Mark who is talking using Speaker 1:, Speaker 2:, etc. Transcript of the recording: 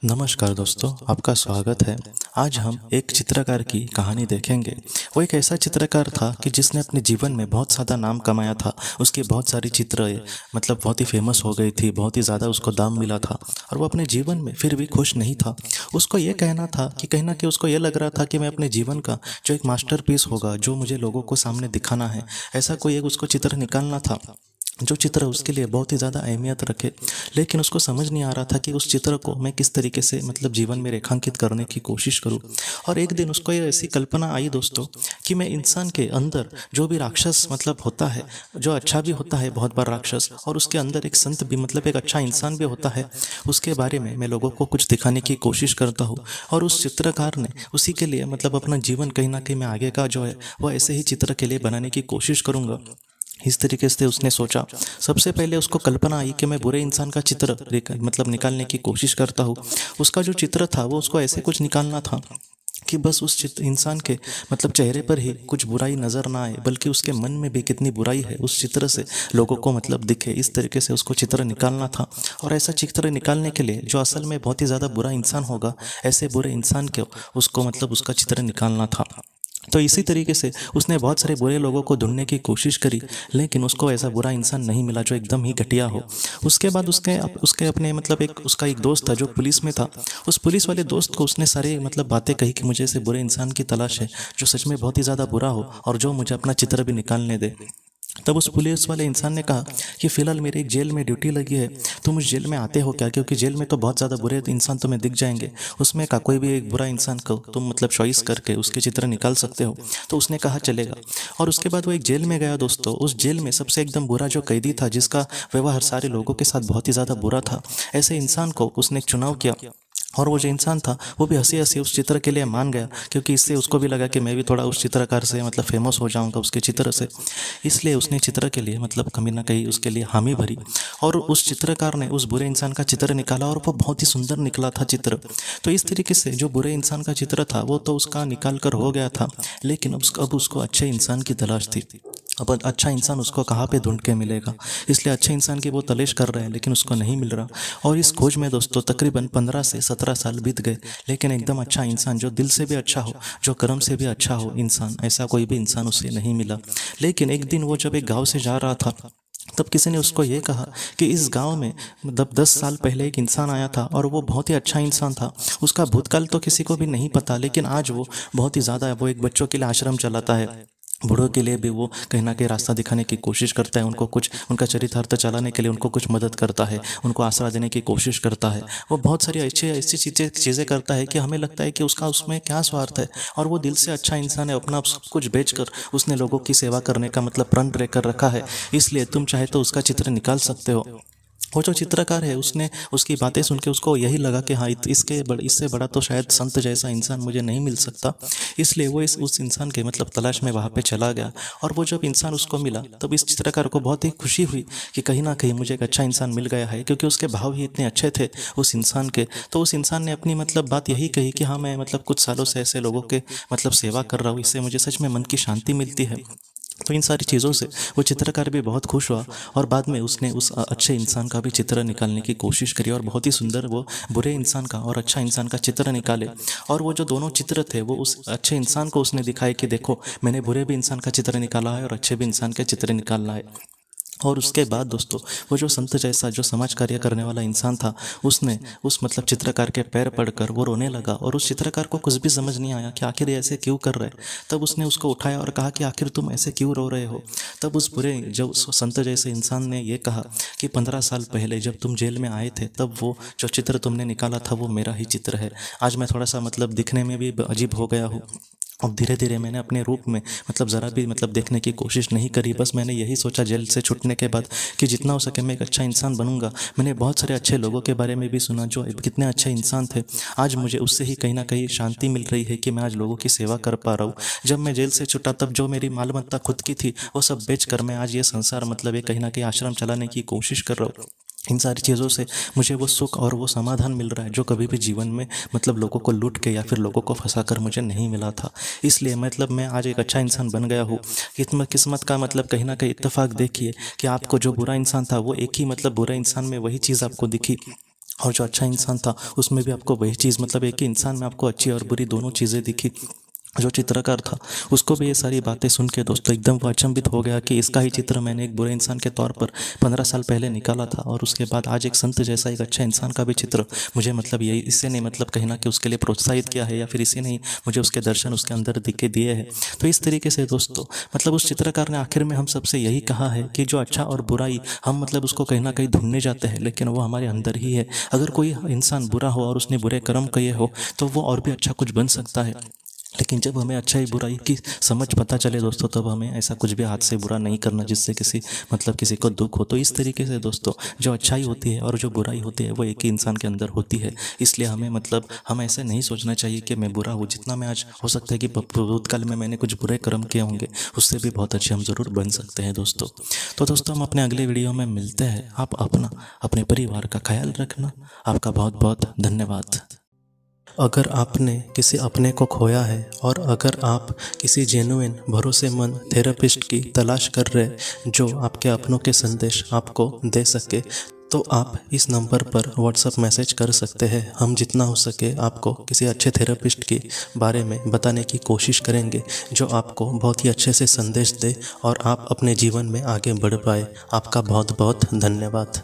Speaker 1: नमस्कार दोस्तों, आपका स्वागत है। आज हम एक चित्रकार की कहानी देखेंगे। वो एक ऐसा चित्रकार था कि जिसने अपने जीवन में बहुत ज़्यादा नाम कमाया था। उसकी बहुत सारी चित्र बहुत ही फेमस हो गई थी, बहुत ही ज़्यादा उसको दाम मिला था और वो अपने जीवन में फिर भी खुश नहीं था। उसको ये कहना था कि कहीं ना कहीं उसको ये लग रहा था कि मैं अपने जीवन का जो एक मास्टरपीस होगा, जो मुझे लोगों को सामने दिखाना है, ऐसा कोई एक उसको चित्र निकालना था जो चित्र उसके लिए बहुत ही ज़्यादा अहमियत रखे। लेकिन उसको समझ नहीं आ रहा था कि उस चित्र को मैं किस तरीके से जीवन में रेखांकित करने की कोशिश करूं। और एक दिन उसको ये ऐसी कल्पना आई दोस्तों कि मैं इंसान के अंदर जो भी राक्षस होता है, जो अच्छा भी होता है बहुत बार राक्षस, और उसके अंदर एक संत भी एक अच्छा इंसान भी होता है, उसके बारे में मैं लोगों को कुछ दिखाने की कोशिश करता हूँ। और उस चित्रकार ने उसी के लिए अपना जीवन कहीं ना कहीं मैं आगे का जो है वो ऐसे ही चित्र के लिए बनाने की कोशिश करूंगा। इस तरीके से उसने सोचा। सबसे पहले उसको कल्पना आई कि मैं बुरे इंसान का चित्र निकालने की कोशिश करता हूँ। उसका जो चित्र था वो उसको ऐसे कुछ निकालना था कि बस उस चित्र इंसान के चेहरे पर ही कुछ बुराई नजर ना आए, बल्कि उसके मन में भी कितनी बुराई है उस चित्र से लोगों को दिखे। इस तरीके से उसको चित्र निकालना था। और ऐसा चित्र निकालने के लिए जो असल में बहुत ही ज़्यादा बुरा इंसान होगा, ऐसे बुरे इंसान को उसको उसका चित्र निकालना था। तो इसी तरीके से उसने बहुत सारे बुरे लोगों को ढूंढने की कोशिश करी, लेकिन उसको ऐसा बुरा इंसान नहीं मिला जो एकदम ही घटिया हो। उसके बाद उसके अपने उसका एक दोस्त था जो पुलिस में था। उस पुलिस वाले दोस्त को उसने सारे बातें कही कि मुझे ऐसे बुरे इंसान की तलाश है जो सच में बहुत ही ज़्यादा बुरा हो और जो मुझे अपना चित्र भी निकालने दे। तब उस पुलिस वाले इंसान ने कहा कि फिलहाल मेरे एक जेल में ड्यूटी लगी है, तुम उस जेल में आते हो क्या? क्योंकि जेल में तो बहुत ज़्यादा बुरे इंसान तुम्हें दिख जाएंगे, उसमें का कोई भी एक बुरा इंसान को तुम चॉइस करके उसके चित्र निकाल सकते हो। तो उसने कहा चलेगा। और उसके बाद वो एक जेल में गया दोस्तों। उस जेल में सबसे एकदम बुरा जो कैदी था, जिसका व्यवहार सारे लोगों के साथ बहुत ही ज़्यादा बुरा था, ऐसे इंसान को उसने एक चुनाव किया। और वो जो इंसान था वो भी हंसी हंसी उस चित्र के लिए मान गया, क्योंकि इससे उसको भी लगा कि मैं भी थोड़ा उस चित्रकार से फेमस हो जाऊंगा उसके चित्र से। इसलिए उसने चित्र के लिए कहीं ना कहीं उसके लिए हामी भरी। और उस चित्रकार ने उस बुरे इंसान का चित्र निकाला और वो बहुत ही सुंदर निकला था चित्र। तो इस तरीके से जो बुरे इंसान का चित्र था वो तो उसका निकाल कर हो गया था, लेकिन अब उसको अच्छे इंसान की तलाश थी। अब अच्छा इंसान उसको कहाँ पे ढूंढ के मिलेगा? इसलिए अच्छे इंसान की वो तलाश कर रहे हैं, लेकिन उसको नहीं मिल रहा। और इस खोज में दोस्तों तकरीबन 15 से 17 साल बीत गए, लेकिन एकदम अच्छा इंसान जो दिल से भी अच्छा हो, जो कर्म से भी अच्छा हो इंसान, ऐसा कोई भी इंसान उसे नहीं मिला। लेकिन एक दिन वो जब एक गांव से जा रहा था, तब किसी ने उसको ये कहा कि इस गांव में 10 साल पहले एक इंसान आया था और वो बहुत ही अच्छा इंसान था। उसका भूतकाल तो किसी को भी नहीं पता, लेकिन आज वो बहुत ही ज़्यादा वो एक बच्चों के लिए आश्रम चलाता है, बूढ़ों के लिए भी वो कहीं ना कहीं रास्ता दिखाने की कोशिश करता है, उनको कुछ उनका चरितार्थ चलाने के लिए उनको कुछ मदद करता है, उनको आसरा देने की कोशिश करता है। वो बहुत सारी अच्छी ऐसी चीज़ें करता है कि हमें लगता है कि उसका उसमें क्या स्वार्थ है। और वो दिल से अच्छा इंसान है, अपना सब कुछ बेचकर उसने लोगों की सेवा करने का प्रण लेकर रखा है। इसलिए तुम चाहे तो उसका चित्र निकाल सकते हो। वो जो चित्रकार है उसने उसकी बातें सुन के उसको यही लगा कि हाँ, इससे बड़ा तो शायद संत जैसा इंसान मुझे नहीं मिल सकता। इसलिए वो इस उस इंसान के तलाश में वहाँ पे चला गया। और वो जब इंसान उसको मिला तब इस चित्रकार को बहुत ही खुशी हुई कि कहीं ना कहीं मुझे एक अच्छा इंसान मिल गया है, क्योंकि उसके भाव ही इतने अच्छे थे उस इंसान के। तो उस इंसान ने अपनी बात यही कही कि हाँ, मैं कुछ सालों से ऐसे लोगों के सेवा कर रहा हूँ, इससे मुझे सच में मन की शांति मिलती है। तो इन सारी चीज़ों से वो चित्रकार भी बहुत खुश हुआ और बाद में उसने उस अच्छे इंसान का भी चित्र निकालने की कोशिश करी और बहुत ही सुंदर वो बुरे इंसान का और अच्छा इंसान का चित्र निकाले। और वो जो दोनों चित्र थे वो उस अच्छे इंसान को उसने दिखाए कि देखो, मैंने बुरे भी इंसान का चित्र निकाला है और अच्छे भी इंसान का चित्र निकालना है। और उसके बाद दोस्तों वो जो संत जैसा जो समाज कार्य करने वाला इंसान था, उसने उस चित्रकार के पैर पड़कर वो रोने लगा। और उस चित्रकार को कुछ भी समझ नहीं आया कि आखिर ये ऐसे क्यों कर रहे। तब उसने उसको उठाया और कहा कि आखिर तुम ऐसे क्यों रो रहे हो? तब उस बुरे जो संत जैसे इंसान ने ये कहा कि 15 साल पहले जब तुम जेल में आए थे, तब वो जो चित्र तुमने निकाला था वो मेरा ही चित्र है। आज मैं थोड़ा सा दिखने में भी अजीब हो गया हूँ। अब धीरे धीरे मैंने अपने रूप में ज़रा भी देखने की कोशिश नहीं करी। बस मैंने यही सोचा जेल से छूटने के बाद कि जितना हो सके मैं एक अच्छा इंसान बनूंगा। मैंने बहुत सारे अच्छे लोगों के बारे में भी सुना जो कितने अच्छे इंसान थे। आज मुझे उससे ही कहीं ना कहीं शांति मिल रही है कि मैं आज लोगों की सेवा कर पा रहा हूँ। जब मैं जेल से छूटा तब जो मेरी मालमत्ता खुद की थी वो सब बेच कर मैं आज ये संसार ये कहीं ना कहीं आश्रम चलाने की कोशिश कर रहा हूँ। इन सारी चीज़ों से मुझे वो सुख और वो समाधान मिल रहा है जो कभी भी जीवन में लोगों को लूट के या फिर लोगों को फंसाकर मुझे नहीं मिला था। इसलिए मैं आज एक अच्छा इंसान बन गया हूँ। किस्मत का कहीं ना कहीं इत्तेफाक देखिए कि आपको जो बुरा इंसान था वो एक ही बुरा इंसान में वही चीज़ आपको दिखी। और जो अच्छा इंसान था उसमें भी आपको वही चीज़, मतलब एक ही इंसान में आपको अच्छी और बुरी दोनों चीज़ें दिखी। जो चित्रकार था उसको भी ये सारी बातें सुन के दोस्तों एकदम वो अचंभित हो गया कि इसका ही चित्र मैंने एक बुरे इंसान के तौर पर 15 साल पहले निकाला था, और उसके बाद आज एक संत जैसा एक अच्छा इंसान का भी चित्र मुझे, मतलब यही इससे नहीं, मतलब कहीं ना कि उसके लिए प्रोत्साहित किया है, या फिर इसी नहीं मुझे उसके दर्शन उसके अंदर दिखे दिए हैं। तो इस तरीके से दोस्तों मतलब उस चित्रकार ने आखिर में हम सबसे यही कहा है कि जो अच्छा और बुराई हम मतलब उसको कहीं ना कहीं ढूंढने जाते हैं, लेकिन वो हमारे अंदर ही है। अगर कोई इंसान बुरा हो और उसने बुरे कर्म किए हो तो वो और भी अच्छा कुछ बन सकता है, लेकिन जब हमें अच्छाई बुराई की समझ पता चले दोस्तों, तब हमें ऐसा कुछ भी हाथ से बुरा नहीं करना जिससे किसी मतलब किसी को दुख हो। तो इस तरीके से दोस्तों जो अच्छाई होती है और जो बुराई होती है वो एक ही इंसान के अंदर होती है। इसलिए हमें मतलब हम ऐसे नहीं सोचना चाहिए कि मैं बुरा हूँ। जितना मैं आज हो सकता है कि भूतकाल में मैंने कुछ बुरे कर्म किए होंगे, उससे भी बहुत अच्छे हम ज़रूर बन सकते हैं दोस्तों। तो दोस्तों हम अपने अगले वीडियो में मिलते हैं। आप अपना अपने परिवार का ख्याल रखना। आपका बहुत बहुत धन्यवाद। अगर आपने किसी अपने को खोया है और अगर आप किसी जेन्युइन भरोसेमंद थेरेपिस्ट की तलाश कर रहे जो आपके अपनों के संदेश आपको दे सके, तो आप इस नंबर पर व्हाट्सएप मैसेज कर सकते हैं। हम जितना हो सके आपको किसी अच्छे थेरेपिस्ट के बारे में बताने की कोशिश करेंगे जो आपको बहुत ही अच्छे से संदेश दे और आप अपने जीवन में आगे बढ़ पाए। आपका बहुत बहुत धन्यवाद।